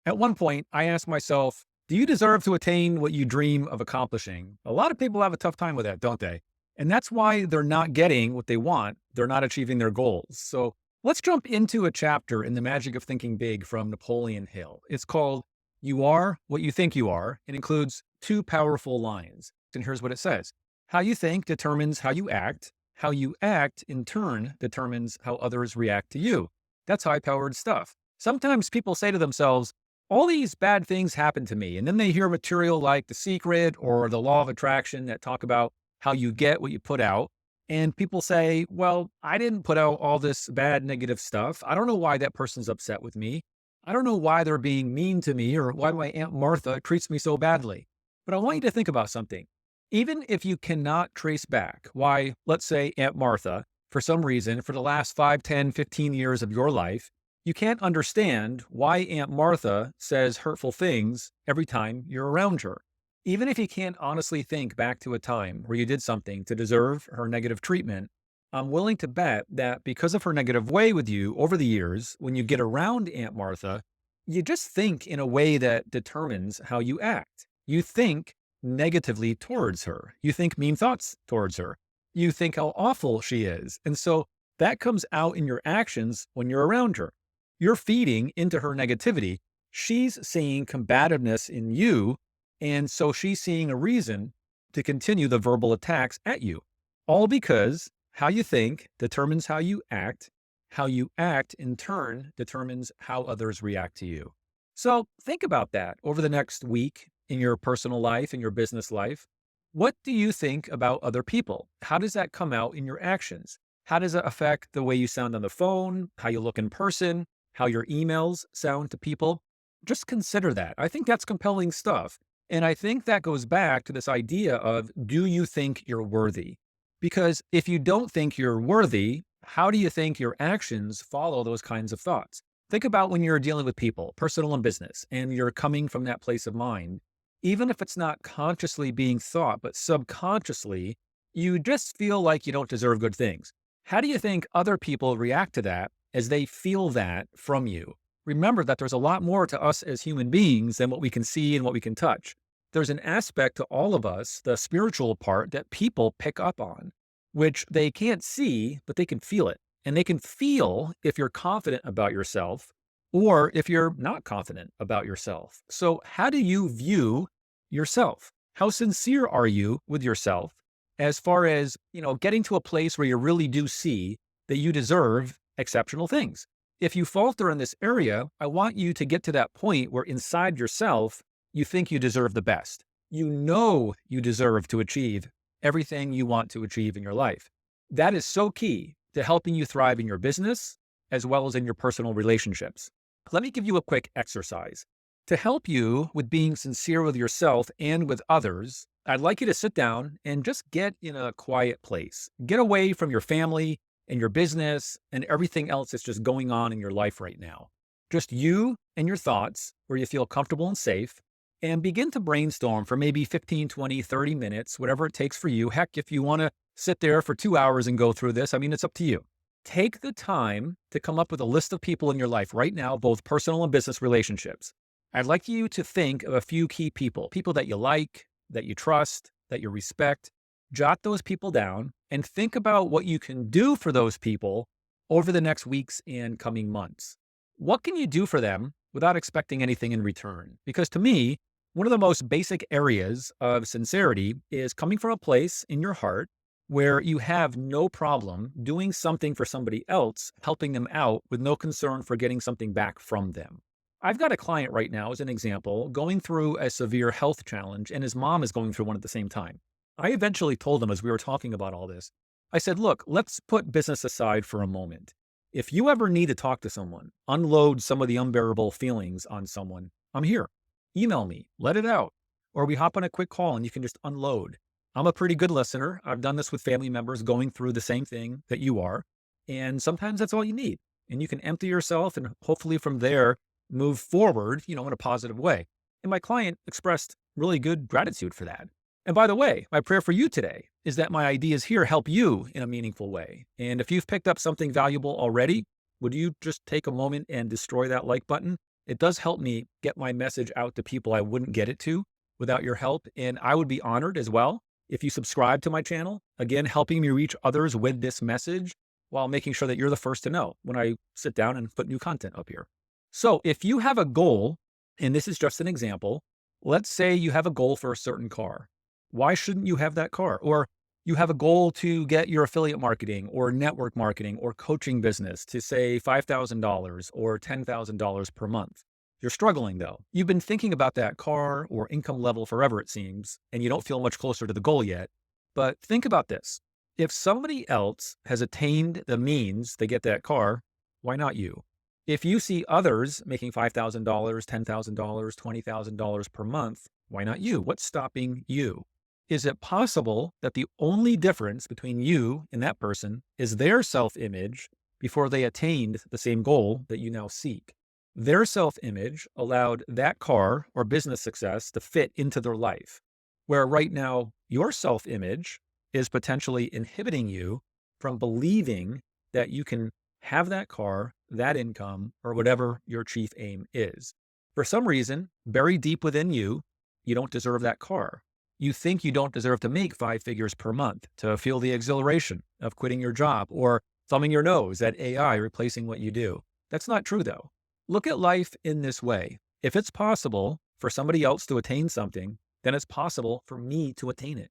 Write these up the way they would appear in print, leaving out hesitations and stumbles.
At one point, I asked myself, do you deserve to attain what you dream of accomplishing? A lot of people have a tough time with that, don't they? And that's why they're not getting what they want. They're not achieving their goals. So let's jump into a chapter in The Magic of Thinking Big from Napoleon Hill. It's called You Are What You Think You Are. It includes two powerful lines. And here's what it says. How you think determines how you act. How you act, in turn, determines how others react to you. That's high-powered stuff. Sometimes people say to themselves, all these bad things happen to me. And then they hear material like The Secret or The Law of Attraction that talk about how you get what you put out. And people say, well, I didn't put out all this bad negative stuff. I don't know why that person's upset with me. I don't know why they're being mean to me or why my Aunt Martha treats me so badly. But I want you to think about something. Even if you cannot trace back why, let's say, Aunt Martha, for some reason, for the last 5, 10, 15 years of your life, you can't understand why Aunt Martha says hurtful things every time you're around her. Even if you can't honestly think back to a time where you did something to deserve her negative treatment, I'm willing to bet that because of her negative way with you over the years, when you get around Aunt Martha, you just think in a way that determines how you act. You think negatively towards her. You think mean thoughts towards her. You think how awful she is. And so that comes out in your actions when you're around her. You're feeding into her negativity. She's seeing combativeness in you. And so she's seeing a reason to continue the verbal attacks at you. All because how you think determines how you act. How you act in turn determines how others react to you. So think about that over the next week in your personal life, in your business life. What do you think about other people? How does that come out in your actions? How does it affect the way you sound on the phone, how you look in person, how your emails sound to people? Just consider that. I think that's compelling stuff. And I think that goes back to this idea of, do you think you're worthy? Because if you don't think you're worthy, how do you think your actions follow those kinds of thoughts? Think about when you're dealing with people, personal and business, and you're coming from that place of mind. Even if it's not consciously being thought, but subconsciously, you just feel like you don't deserve good things. How do you think other people react to that as they feel that from you? Remember that there's a lot more to us as human beings than what we can see and what we can touch. There's an aspect to all of us, the spiritual part, that people pick up on, which they can't see, but they can feel it. And they can feel if you're confident about yourself or if you're not confident about yourself. So how do you view yourself? How sincere are you with yourself as far as, getting to a place where you really do see that you deserve exceptional things? If you falter in this area, I want you to get to that point where inside yourself, you think you deserve the best. You know you deserve to achieve everything you want to achieve in your life. That is so key to helping you thrive in your business as well as in your personal relationships. Let me give you a quick exercise. To help you with being sincere with yourself and with others, I'd like you to sit down and just get in a quiet place. Get away from your family and your business and everything else that's just going on in your life right now. Just you and your thoughts where you feel comfortable and safe, and begin to brainstorm for maybe 15, 20, 30 minutes, whatever it takes for you. Heck, if you want to sit there for 2 hours and go through this, it's up to you. Take the time to come up with a list of people in your life right now, both personal and business relationships. I'd like you to think of a few key people that you like, that you trust, that you respect. Jot those people down and think about what you can do for those people over the next weeks and coming months. What can you do for them without expecting anything in return? Because to me, one of the most basic areas of sincerity is coming from a place in your heart where you have no problem doing something for somebody else, helping them out with no concern for getting something back from them. I've got a client right now, as an example, going through a severe health challenge, and his mom is going through one at the same time. I eventually told him, as we were talking about all this, I said, look, let's put business aside for a moment. If you ever need to talk to someone, unload some of the unbearable feelings on someone, I'm here. Email me, let it out. Or we hop on a quick call and you can just unload. I'm a pretty good listener. I've done this with family members going through the same thing that you are. And sometimes that's all you need. And you can empty yourself and hopefully from there, move forward, in a positive way. And my client expressed really good gratitude for that. And by the way, my prayer for you today is that my ideas here help you in a meaningful way. And if you've picked up something valuable already, would you just take a moment and destroy that like button It does help me get my message out to people I wouldn't get it to without your help. And I would be honored as well if you subscribe to my channel, again, helping me reach others with this message while making sure that you're the first to know when I sit down and put new content up here. So if you have a goal, and this is just an example, let's say you have a goal for a certain car. Why shouldn't you have that car? Or you have a goal to get your affiliate marketing or network marketing or coaching business to say $5,000 or $10,000 per month. You're struggling though. You've been thinking about that car or income level forever, it seems, and you don't feel much closer to the goal yet. But think about this. If somebody else has attained the means to get that car, why not you? If you see others making $5,000, $10,000, $20,000 per month, why not you? What's stopping you? Is it possible that the only difference between you and that person is their self-image before they attained the same goal that you now seek? Their self-image allowed that car or business success to fit into their life, where right now your self-image is potentially inhibiting you from believing that you can have that car, that income, or whatever your chief aim is. For some reason, buried deep within you, you don't deserve that car. You think you don't deserve to make 5 figures per month, to feel the exhilaration of quitting your job or thumbing your nose at AI replacing what you do. That's not true though. Look at life in this way. If it's possible for somebody else to attain something, then it's possible for me to attain it.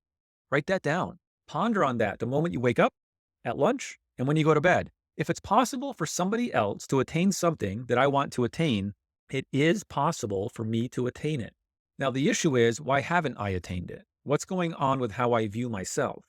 Write that down. Ponder on that the moment you wake up, at lunch, and when you go to bed. If it's possible for somebody else to attain something that I want to attain, it is possible for me to attain it. Now, the issue is, why haven't I attained it? What's going on with how I view myself?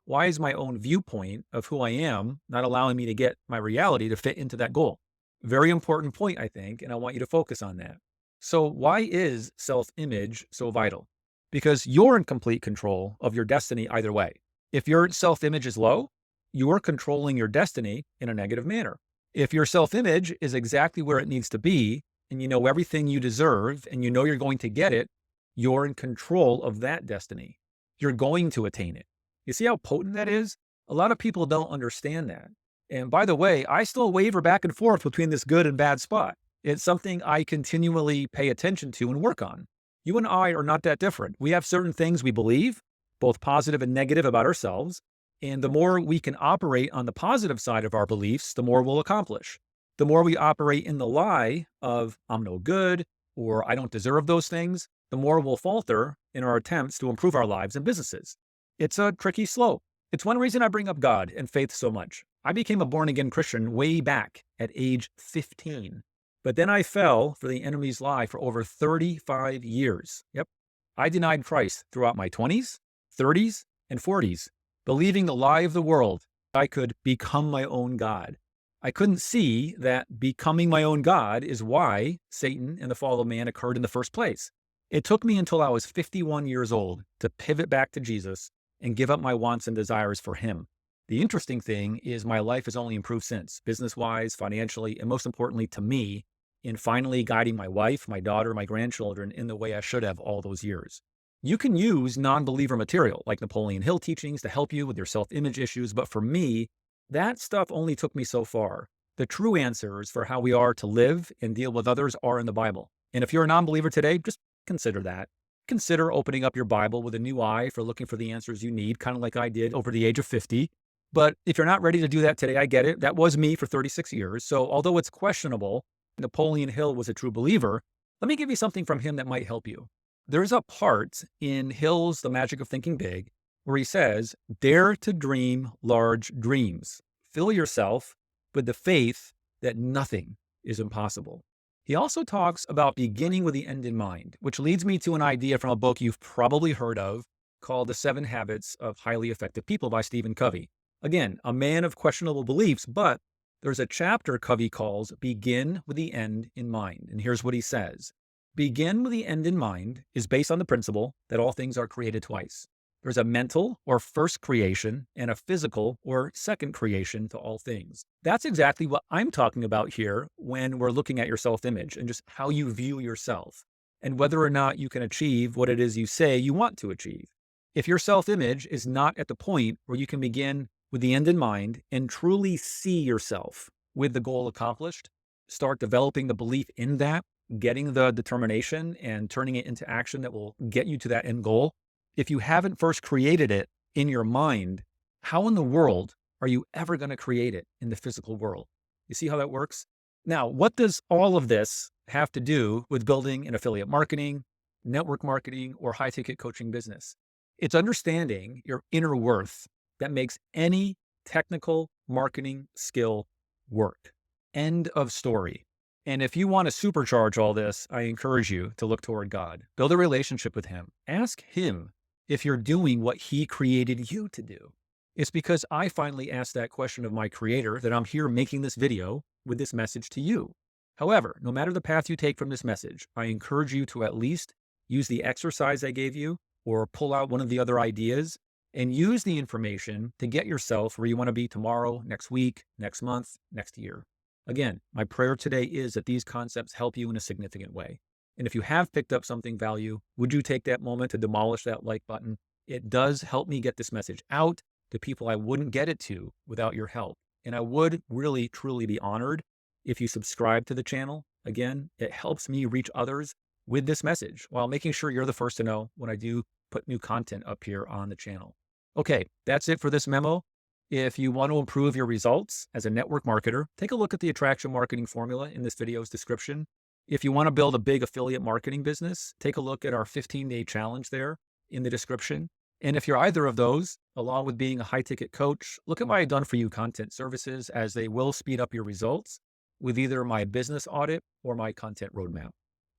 Why is my own viewpoint of who I am not allowing me to get my reality to fit into that goal? Very important point, I think, and I want you to focus on that. So why is self-image so vital? Because you're in complete control of your destiny either way. If your self-image is low, you're controlling your destiny in a negative manner. If your self-image is exactly where it needs to be, and you know everything you deserve, and you know you're going to get it, you're in control of that destiny. You're going to attain it. You see how potent that is? A lot of people don't understand that. And by the way, I still waver back and forth between this good and bad spot. It's something I continually pay attention to and work on. You and I are not that different. We have certain things we believe, both positive and negative about ourselves. And the more we can operate on the positive side of our beliefs, the more we'll accomplish. The more we operate in the lie of I'm no good or I don't deserve those things, the more we'll falter in our attempts to improve our lives and businesses. It's a tricky slope. It's one reason I bring up God and faith so much. I became a born-again Christian way back at age 15, but then I fell for the enemy's lie for over 35 years. Yep. I denied Christ throughout my 20s, 30s, and 40s, believing the lie of the world I could become my own God. I couldn't see that becoming my own God is why Satan and the fall of man occurred in the first place. It took me until I was 51 years old to pivot back to Jesus and give up my wants and desires for him. The interesting thing is my life has only improved since, business-wise, financially, and most importantly to me, in finally guiding my wife, my daughter, my grandchildren in the way I should have all those years. You can use non-believer material like Napoleon Hill teachings to help you with your self-image issues, but for me, that stuff only took me so far. The true answers for how we are to live and deal with others are in the Bible. And if you're a non-believer today, just consider that. Consider opening up your Bible with a new eye for looking for the answers you need, kind of like I did over the age of 50. But if you're not ready to do that today, I get it. That was me for 36 years. So although it's questionable, Napoleon Hill was a true believer, let me give you something from him that might help you. There's a part in Hill's The Magic of Thinking Big where he says, dare to dream large dreams. Fill yourself with the faith that nothing is impossible. He also talks about beginning with the end in mind, which leads me to an idea from a book you've probably heard of called The 7 Habits of Highly Effective People by Stephen Covey. Again, a man of questionable beliefs, but there's a chapter Covey calls Begin with the End in Mind. And here's what he says. Begin with the end in mind is based on the principle that all things are created twice. There's a mental or first creation and a physical or second creation to all things. That's exactly what I'm talking about here when we're looking at your self-image and just how you view yourself and whether or not you can achieve what it is you say you want to achieve. If your self-image is not at the point where you can begin with the end in mind and truly see yourself with the goal accomplished, start developing the belief in that, getting the determination and turning it into action that will get you to that end goal, if you haven't first created it in your mind, how in the world are you ever going to create it in the physical world? You see how that works? Now, what does all of this have to do with building an affiliate marketing, network marketing, or high ticket coaching business? It's understanding your inner worth that makes any technical marketing skill work. End of story. And if you want to supercharge all this, I encourage you to look toward God. Build a relationship with Him. Ask Him if you're doing what He created you to do. It's because I finally asked that question of my Creator that I'm here making this video with this message to you. However, no matter the path you take from this message, I encourage you to at least use the exercise I gave you or pull out one of the other ideas and use the information to get yourself where you want to be tomorrow, next week, next month, next year. Again, my prayer today is that these concepts help you in a significant way. And if you have picked up something value, would you take that moment to demolish that like button? It does help me get this message out to people I wouldn't get it to without your help. And I would really, truly be honored if you subscribe to the channel. Again, it helps me reach others with this message while making sure you're the first to know when I do put new content up here on the channel. Okay, that's it for this memo. If you want to improve your results as a network marketer, take a look at the attraction marketing formula in this video's description. If you want to build a big affiliate marketing business, take a look at our 15-day challenge there in the description. And if you're either of those, along with being a high ticket coach, look at my done for you content services, as they will speed up your results with either my business audit or my content roadmap.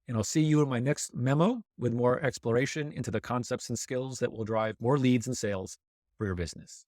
And I'll see you in my next memo with more exploration into the concepts and skills that will drive more leads and sales for your business.